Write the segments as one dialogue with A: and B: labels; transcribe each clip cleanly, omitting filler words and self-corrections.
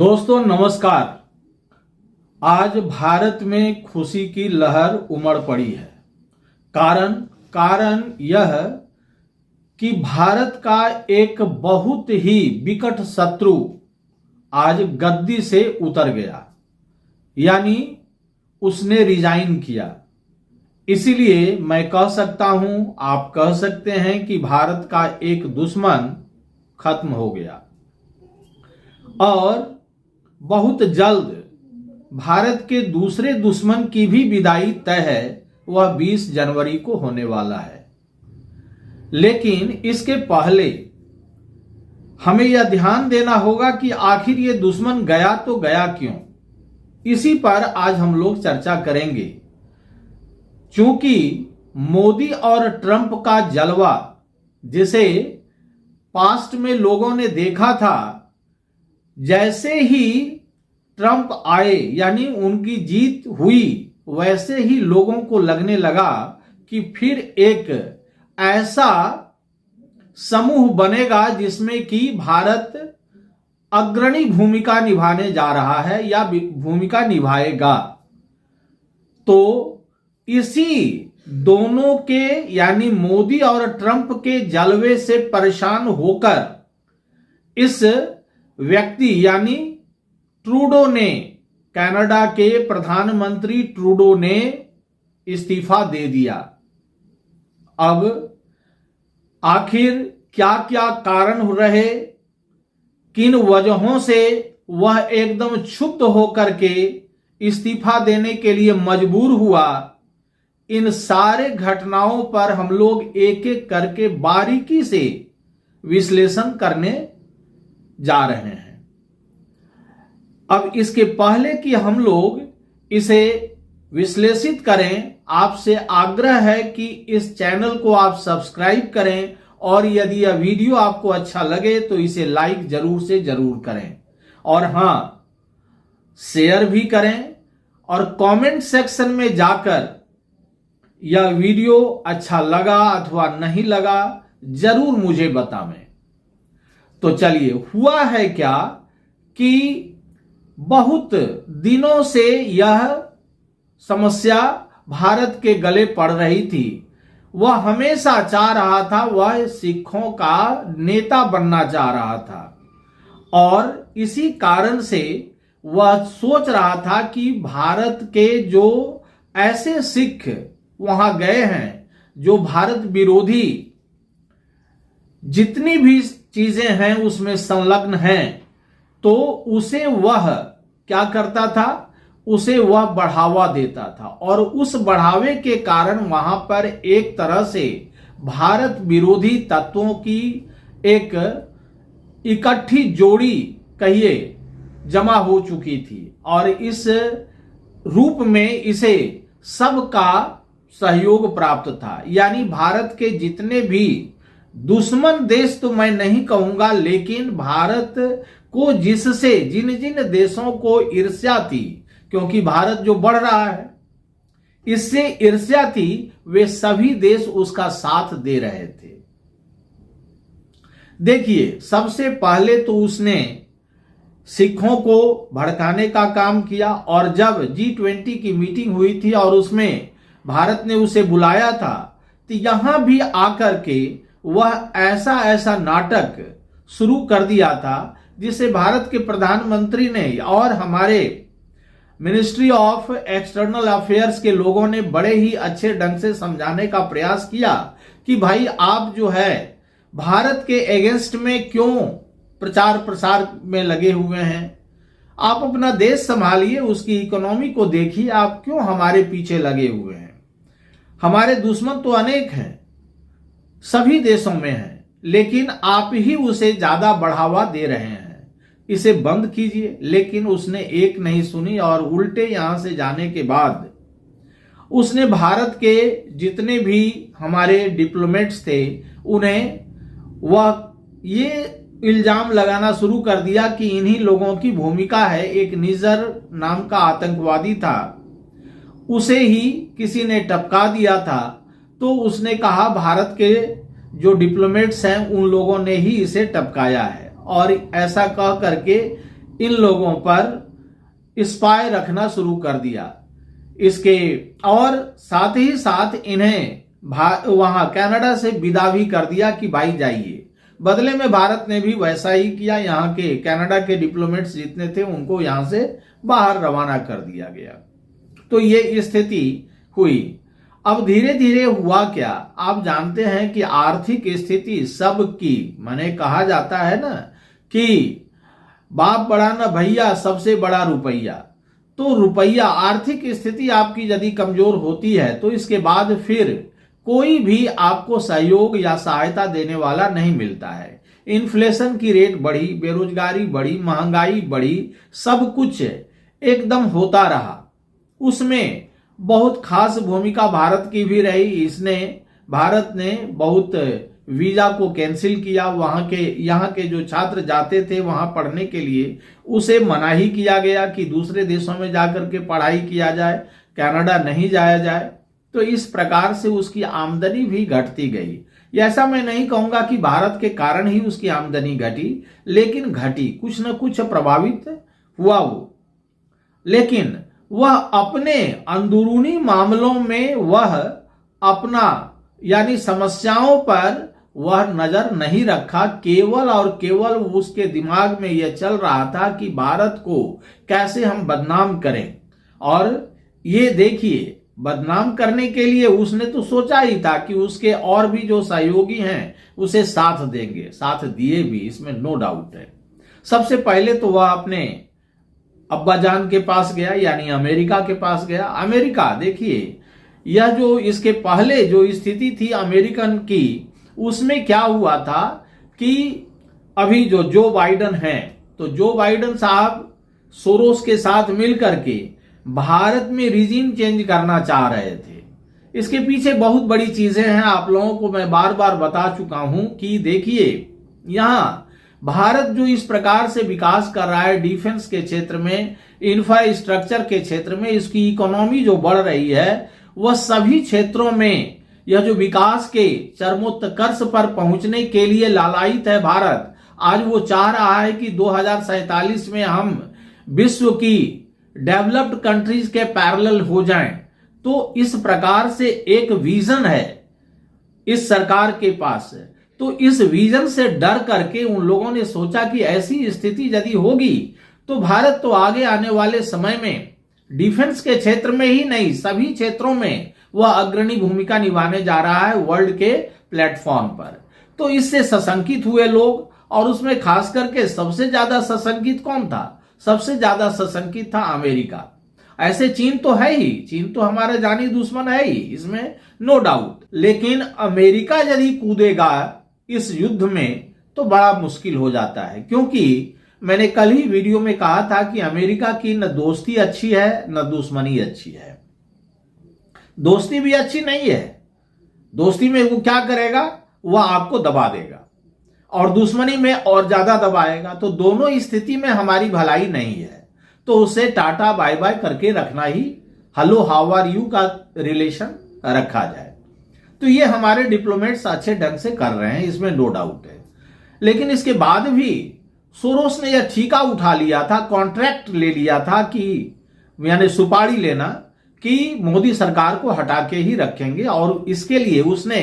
A: दोस्तों नमस्कार। आज भारत में खुशी की लहर उमड़ पड़ी है। कारण यह कि भारत का एक बहुत ही विकट शत्रु आज गद्दी से उतर गया, यानी उसने रिजाइन किया। इसीलिए मैं कह सकता हूं, आप कह सकते हैं कि भारत का एक दुश्मन खत्म हो गया और बहुत जल्द भारत के दूसरे दुश्मन की भी विदाई तय है। वह 20 जनवरी को होने वाला है। लेकिन इसके पहले हमें यह ध्यान देना होगा कि आखिर ये दुश्मन गया तो गया क्यों। इसी पर आज हम लोग चर्चा करेंगे। क्योंकि मोदी और ट्रंप का जलवा, जिसे पास्ट में लोगों ने देखा था, जैसे ही ट्रंप आए यानी उनकी जीत हुई, वैसे ही लोगों को लगने लगा कि फिर एक ऐसा समूह बनेगा जिसमें कि भारत अग्रणी भूमिका निभाने जा रहा है या भूमिका निभाएगा। तो इसी दोनों के यानी मोदी और ट्रंप के जलवे से परेशान होकर इस व्यक्ति यानी ट्रूडो ने, कनाडा के प्रधानमंत्री ट्रूडो ने इस्तीफा दे दिया। अब आखिर क्या क्या कारण रहे, किन वजहों से वह एकदम क्षुब्ध होकर के इस्तीफा देने के लिए मजबूर हुआ, इन सारे घटनाओं पर हम लोग एक एक करके बारीकी से विश्लेषण करने जा रहे हैं। अब इसके पहले कि हम लोग इसे विश्लेषित करें, आपसे आग्रह है कि इस चैनल को आप सब्सक्राइब करें और यदि यह वीडियो आपको अच्छा लगे तो इसे लाइक जरूर से जरूर करें और हां, शेयर भी करें और कमेंट सेक्शन में जाकर यह वीडियो अच्छा लगा अथवा नहीं लगा जरूर मुझे बताएं। तो चलिए, हुआ है क्या कि बहुत दिनों से यह समस्या भारत के गले पड़ रही थी। वह हमेशा चाह रहा था, वह सिखों का नेता बनना चाह रहा था और इसी कारण से वह सोच रहा था कि भारत के जो ऐसे सिख वहां गए हैं, जो भारत विरोधी जितनी भी चीजें हैं उसमें संलग्न हैं, तो उसे वह क्या करता था, उसे वह बढ़ावा देता था और उस बढ़ावे के कारण वहां पर एक तरह से भारत विरोधी तत्वों की एक इकट्ठी जोड़ी कहिए जमा हो चुकी थी और इस रूप में इसे सबका सहयोग प्राप्त था। यानी भारत के जितने भी दुश्मन देश तो मैं नहीं कहूंगा, लेकिन भारत को जिससे जिन जिन देशों को ईर्ष्या थी, क्योंकि भारत जो बढ़ रहा है इससे ईर्ष्या थी, वे सभी देश उसका साथ दे रहे थे। देखिए, सबसे पहले तो उसने सिखों को भड़काने का काम किया और जब G20 की मीटिंग हुई थी और उसमें भारत ने उसे बुलाया था, तो यहां भी आकर के वह ऐसा नाटक शुरू कर दिया था जिसे भारत के प्रधानमंत्री ने और हमारे मिनिस्ट्री ऑफ एक्सटर्नल अफेयर्स के लोगों ने बड़े ही अच्छे ढंग से समझाने का प्रयास किया कि भाई, आप जो है भारत के अगेंस्ट में क्यों प्रचार प्रसार में लगे हुए हैं। आप अपना देश संभालिए, उसकी इकोनॉमी को देखिए, आप क्यों हमारे पीछे लगे हुए हैं। हमारे दुश्मन तो अनेक हैं, सभी देशों में हैं, लेकिन आप ही उसे ज्यादा बढ़ावा दे रहे हैं, इसे बंद कीजिए। लेकिन उसने एक नहीं सुनी और उल्टे यहां से जाने के बाद उसने भारत के जितने भी हमारे डिप्लोमेट्स थे उन्हें वह ये इल्जाम लगाना शुरू कर दिया कि इन्हीं लोगों की भूमिका है। एक निजर नाम का आतंकवादी था, उसे ही किसी ने टपका दिया था, तो उसने कहा भारत के जो डिप्लोमेट्स हैं उन लोगों ने ही इसे टपकाया है और ऐसा कह करके इन लोगों पर स्पाई रखना शुरू कर दिया। इसके और साथ ही साथ इन्हें वहां कनाडा से विदा भी कर दिया कि भाई जाइए। बदले में भारत ने भी वैसा ही किया, यहाँ के कनाडा के डिप्लोमेट्स जितने थे उनको यहां से बाहर रवाना कर दिया गया। तो ये स्थिति हुई। अब धीरे धीरे हुआ क्या, आप जानते हैं कि आर्थिक स्थिति सबकी, माने कहा जाता है ना कि बाप बड़ा ना भैया, सबसे बड़ा रुपया। तो रुपया, आर्थिक स्थिति आपकी यदि कमजोर होती है तो इसके बाद फिर कोई भी आपको सहयोग या सहायता देने वाला नहीं मिलता है। इन्फ्लेशन की रेट बढ़ी, बेरोजगारी बढ़ी, महंगाई बढ़ी, सब कुछ एकदम होता रहा। उसमें बहुत खास भूमिका भारत की भी रही। भारत ने बहुत वीजा को कैंसिल किया। यहाँ के जो छात्र जाते थे वहां पढ़ने के लिए, उसे मनाही किया गया कि दूसरे देशों में जाकर के पढ़ाई किया जाए, कनाडा नहीं जाया जाए। तो इस प्रकार से उसकी आमदनी भी घटती गई। ऐसा मैं नहीं कहूंगा कि भारत के कारण ही उसकी आमदनी घटी, लेकिन घटी, कुछ न कुछ प्रभावित हुआ वो। लेकिन वह अपने अंदरूनी मामलों में वह अपना यानी समस्याओं पर वह नजर नहीं रखा। केवल और केवल उसके दिमाग में यह चल रहा था कि भारत को कैसे हम बदनाम करें। और ये देखिए, बदनाम करने के लिए उसने तो सोचा ही था कि उसके और भी जो सहयोगी हैं उसे साथ देंगे, साथ दिए भी, इसमें नो डाउट है। सबसे पहले तो वह अपने अब्बाजान के पास गया, यानी अमेरिका के पास गया। अमेरिका, देखिए, यह जो इसके पहले जो स्थिति थी अमेरिकन की, उसमें क्या हुआ था कि अभी जो जो बाइडन हैं, तो जो बाइडन साहब सोरोस के साथ मिलकर के भारत में रिजीम चेंज करना चाह रहे थे। इसके पीछे बहुत बड़ी चीजें हैं, आप लोगों को मैं बार बार बता चुका हूं कि देखिए, यहां भारत जो इस प्रकार से विकास कर रहा है डिफेंस के क्षेत्र में, इंफ्रास्ट्रक्चर के क्षेत्र में, इसकी इकोनॉमी जो बढ़ रही है, वह सभी क्षेत्रों में यह जो विकास के चरमोत्कर्ष पर पहुंचने के लिए लालायित है भारत। आज वो चाह रहा है कि 2047 में हम विश्व की डेवलप्ड कंट्रीज के पैरेलल हो जाएं। तो इस प्रकार से एक विजन है इस सरकार के पास। तो इस विजन से डर करके उन लोगों ने सोचा कि ऐसी स्थिति यदि होगी तो भारत तो आगे आने वाले समय में डिफेंस के क्षेत्र में ही नहीं, सभी क्षेत्रों में वह अग्रणी भूमिका निभाने जा रहा है वर्ल्ड के प्लेटफॉर्म पर। तो इससे सशंकित हुए लोग, और उसमें खास करके सबसे ज्यादा सशंकित कौन था? सबसे ज्यादा सशंकित था अमेरिका। ऐसे चीन तो है ही, चीन तो हमारा जानी दुश्मन है ही, इसमें नो डाउट। लेकिन अमेरिका यदि कूदेगा इस युद्ध में तो बड़ा मुश्किल हो जाता है, क्योंकि मैंने कल ही वीडियो में कहा था कि अमेरिका की न दोस्ती अच्छी है न दुश्मनी अच्छी है। दोस्ती भी अच्छी नहीं है। दोस्ती में वो क्या करेगा, वह आपको दबा देगा, और दुश्मनी में और ज्यादा दबाएगा। तो दोनों स्थिति में हमारी भलाई नहीं है। तो उसे टाटा बाय बाय करके रखना ही, हेलो हाउ आर यू का रिलेशन रखा जाए। तो ये हमारे डिप्लोमेट्स अच्छे ढंग से कर रहे हैं, इसमें नो डाउट है। लेकिन इसके बाद भी सोरोस ने यह ठीका उठा लिया था, कॉन्ट्रैक्ट ले लिया था कि यानी सुपारी लेना कि मोदी सरकार को हटा के ही रखेंगे। और इसके लिए उसने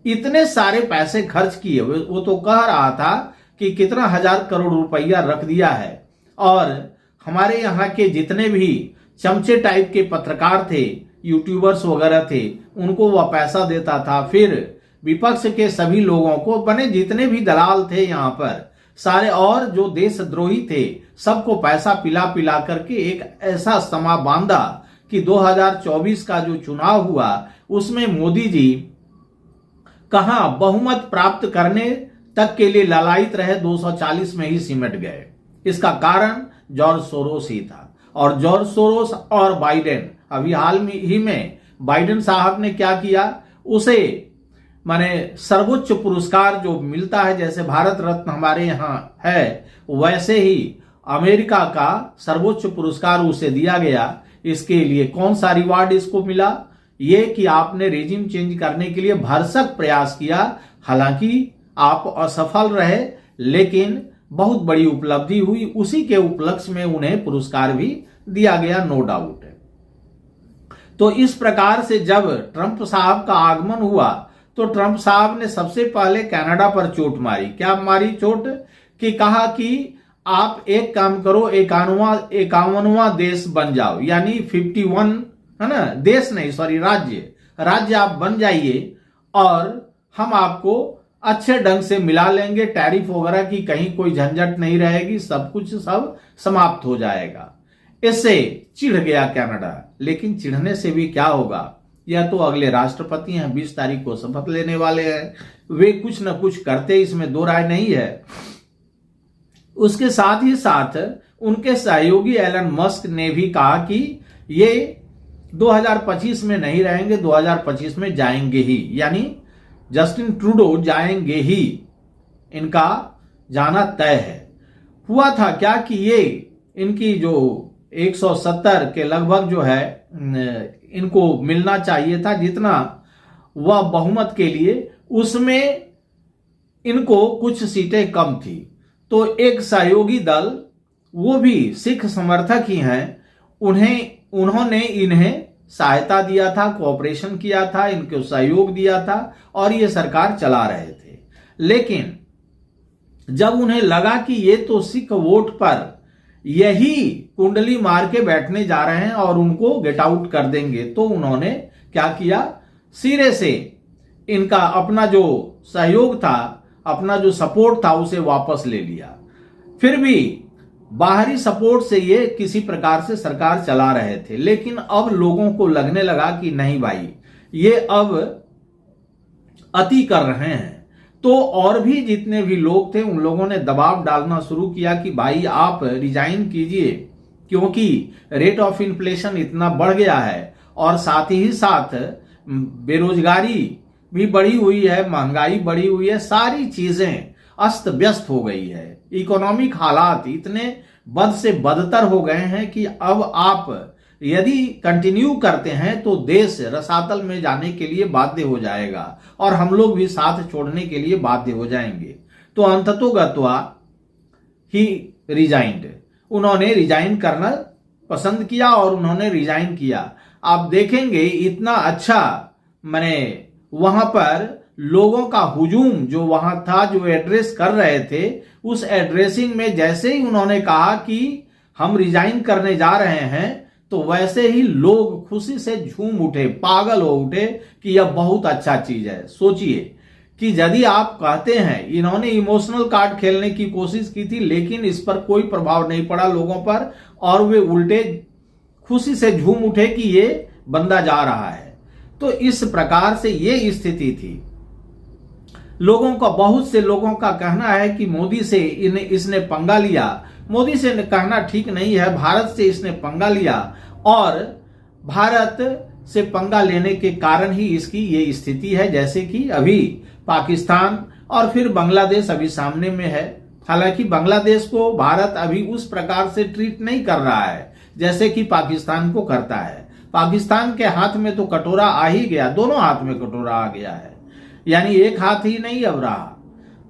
A: इतने सारे पैसे खर्च किए। वो तो कह रहा था कि कितना 1000 करोड़ रुपया रख दिया है, और हमारे यहाँ के जितने भी चमचे टाइप के पत्रकार थे, यूट्यूबर्स वगैरह थे, उनको वह पैसा देता था। फिर विपक्ष के सभी लोगों को, बने जितने भी दलाल थे यहाँ पर सारे, और जो देशद्रोही थे, सबको पैसा पिला पिला करके एक ऐसा समा बांधा कि 2024 का जो चुनाव हुआ उसमें मोदी जी कहां बहुमत प्राप्त करने तक के लिए लालायित रहे, 240 में ही सिमट गए। इसका कारण जॉर्ज सोरोस ही था। और जॉर्ज सोरोस और बाइडेन, अभी हाल ही में बाइडेन साहब ने क्या किया, उसे माने सर्वोच्च पुरस्कार जो मिलता है, जैसे भारत रत्न हमारे यहाँ है, वैसे ही अमेरिका का सर्वोच्च पुरस्कार उसे दिया गया। इसके लिए कौन सा रिवार्ड इसको मिला? ये कि आपने रेजिम चेंज करने के लिए भरसक प्रयास किया। हालांकि आप असफल रहे, लेकिन बहुत बड़ी उपलब्धि हुई। उसी के उपलक्ष्य में उन्हें पुरस्कार भी दिया गया, नो डाउट। तो इस प्रकार से जब ट्रंप साहब का आगमन हुआ तो ट्रंप साहब ने सबसे पहले कनाडा पर चोट मारी। क्या मारी चोट? कि कहा कि आप एक काम करो, 51वां देश बन जाओ, यानी 51, है ना, देश नहीं, सॉरी, राज्य आप बन जाइए और हम आपको अच्छे ढंग से मिला लेंगे, टैरिफ वगैरह की कहीं कोई झंझट नहीं रहेगी, सब कुछ सब समाप्त हो जाएगा। इससे चिढ़ गया कनाडा। लेकिन चिढ़ने से भी क्या होगा, यह तो अगले राष्ट्रपति हैं, 20 तारीख को शपथ लेने वाले हैं, वे कुछ न कुछ करते, इसमें दो राय नहीं है। उसके साथ ही साथ उनके सहयोगी एलन मस्क ने भी कहा कि ये 2025 में नहीं रहेंगे, 2025 में जाएंगे ही, यानी जस्टिन ट्रूडो जाएंगे ही, इनका जाना तय है। हुआ था क्या कि ये इनकी जो 170 के लगभग जो है इनको मिलना चाहिए था, जितना वह बहुमत के लिए, उसमें इनको कुछ सीटें कम थी। तो एक सहयोगी दल, वो भी सिख समर्थक ही हैं, उन्होंने इन्हें सहायता दिया था, कोऑपरेशन किया था, इनको सहयोग दिया था और ये सरकार चला रहे थे। लेकिन जब उन्हें लगा कि ये तो सिख वोट पर यही कुंडली मार के बैठने जा रहे हैं और उनको गेट आउट कर देंगे, तो उन्होंने क्या किया, सिरे से इनका अपना जो सहयोग था, अपना जो सपोर्ट था, उसे वापस ले लिया। फिर भी बाहरी सपोर्ट से ये किसी प्रकार से सरकार चला रहे थे। लेकिन अब लोगों को लगने लगा कि नहीं भाई, ये अब अति कर रहे हैं। तो और भी जितने भी लोग थे उन लोगों ने दबाव डालना शुरू किया कि भाई आप रिजाइन कीजिए, क्योंकि रेट ऑफ इन्फ्लेशन इतना बढ़ गया है और साथ ही साथ बेरोजगारी भी बढ़ी हुई है, महंगाई बढ़ी हुई है, सारी चीजें अस्त व्यस्त हो गई है। इकोनॉमिक हालात इतने बद से बदतर हो गए हैं कि अब आप यदि कंटिन्यू करते हैं तो देश रसातल में जाने के लिए बाध्य हो जाएगा और हम लोग भी साथ छोड़ने के लिए बाध्य हो जाएंगे। तो अंततोगत्वा ही रिजाइंड, उन्होंने रिजाइन करना पसंद किया और उन्होंने रिजाइन किया। आप देखेंगे इतना अच्छा, मैंने वहां पर लोगों का हुजूम जो वहां था, जो एड्रेस कर रहे थे, उस एड्रेसिंग में जैसे ही उन्होंने कहा कि हम रिजाइन करने जा रहे हैं, तो वैसे ही लोग खुशी से झूम उठे, पागल हो उठे कि यह बहुत अच्छा चीज है। सोचिए कि यदि आप कहते हैं, इन्होंने इमोशनल कार्ड खेलने की कोशिश की थी, लेकिन इस पर कोई प्रभाव नहीं पड़ा लोगों पर और वे उल्टे खुशी से झूम उठे कि ये बंदा जा रहा है। तो इस प्रकार से ये स्थिति थी। लोगों का, बहुत से लोगों का कहना है कि मोदी से इसने पंगा लिया। मोदी से कहना ठीक नहीं है, भारत से इसने पंगा लिया और भारत से पंगा लेने के कारण ही इसकी ये स्थिति है। जैसे कि अभी पाकिस्तान और फिर बांग्लादेश अभी सामने में है। हालांकि बांग्लादेश को भारत अभी उस प्रकार से ट्रीट नहीं कर रहा है जैसे कि पाकिस्तान को करता है। पाकिस्तान के हाथ में तो कटोरा आ ही गया, दोनों हाथ में कटोरा आ गया है, यानी एक हाथ ही नहीं अब रहा।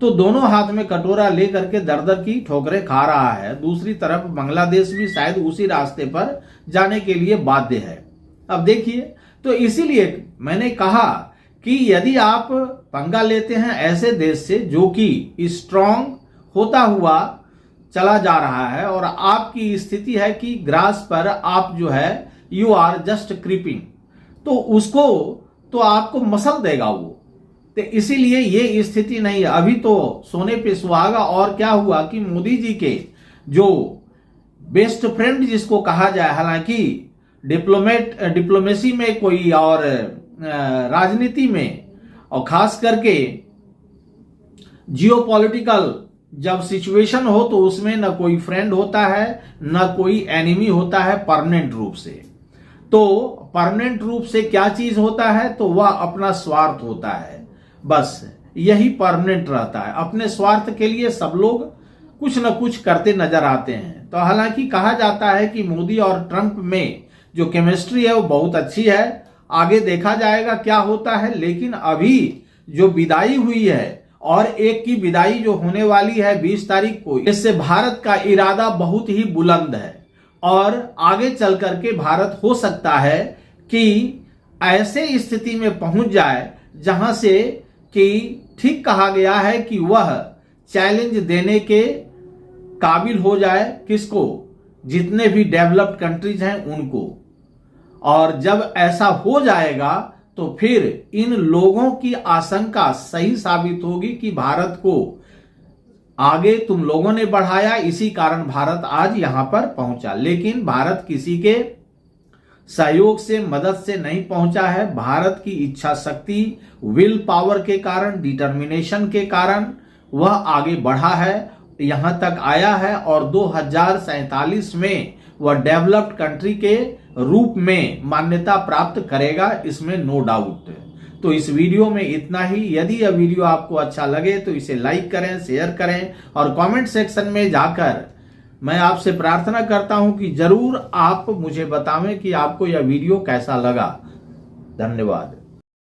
A: तो दोनों हाथ में कटोरा लेकर के दर दर की ठोकरें खा रहा है। दूसरी तरफ बांग्लादेश भी शायद उसी रास्ते पर जाने के लिए बाध्य है। अब देखिए, तो इसीलिए मैंने कहा कि यदि आप पंगा लेते हैं ऐसे देश से जो कि स्ट्रांग होता हुआ चला जा रहा है और आपकी स्थिति है कि ग्रास पर आप जो है यू आर जस्ट क्रीपिंग, तो उसको तो आपको मसल देगा वो। तो इसीलिए ये स्थिति नहीं है। अभी तो सोने पे सुहागा। और क्या हुआ कि मोदी जी के जो बेस्ट फ्रेंड जिसको कहा जाए, हालांकि डिप्लोमेसी में कोई और राजनीति में और खास करके जियोपॉलिटिकल जब सिचुएशन हो तो उसमें न कोई फ्रेंड होता है न कोई एनिमी होता है परमानेंट रूप से। तो परमानेंट रूप से क्या चीज होता है, तो वह अपना स्वार्थ होता है, बस यही परमानेंट रहता है। अपने स्वार्थ के लिए सब लोग कुछ न कुछ करते नजर आते हैं। तो हालांकि कहा जाता है कि मोदी और ट्रंप में जो केमिस्ट्री है वो बहुत अच्छी है, आगे देखा जाएगा क्या होता है। लेकिन अभी जो विदाई हुई है और एक की विदाई जो होने वाली है 20 तारीख को, इससे भारत का इरादा बहुत ही बुलंद है और आगे चल करके भारत हो सकता है कि ऐसे स्थिति में पहुंच जाए जहां से कि ठीक कहा गया है कि वह चैलेंज देने के काबिल हो जाए, किसको? जितने भी डेवलप्ड कंट्रीज हैं उनको। और जब ऐसा हो जाएगा तो फिर इन लोगों की आशंका सही साबित होगी कि भारत को आगे तुम लोगों ने बढ़ाया, इसी कारण भारत आज यहां पर पहुंचा। लेकिन भारत किसी के सहयोग से, मदद से नहीं पहुंचा है। भारत की इच्छा शक्ति, विल पावर के कारण, डिटर्मिनेशन के कारण वह आगे बढ़ा है, यहां तक आया है और 2047 में वह डेवलप्ड कंट्री के रूप में मान्यता प्राप्त करेगा, इसमें नो डाउट। तो इस वीडियो में इतना ही। यदि यह वीडियो आपको अच्छा लगे तो इसे लाइक करें, शेयर करें और कमेंट सेक्शन में जाकर मैं आपसे प्रार्थना करता हूं कि जरूर आप मुझे बतावें कि आपको यह वीडियो कैसा लगा। धन्यवाद।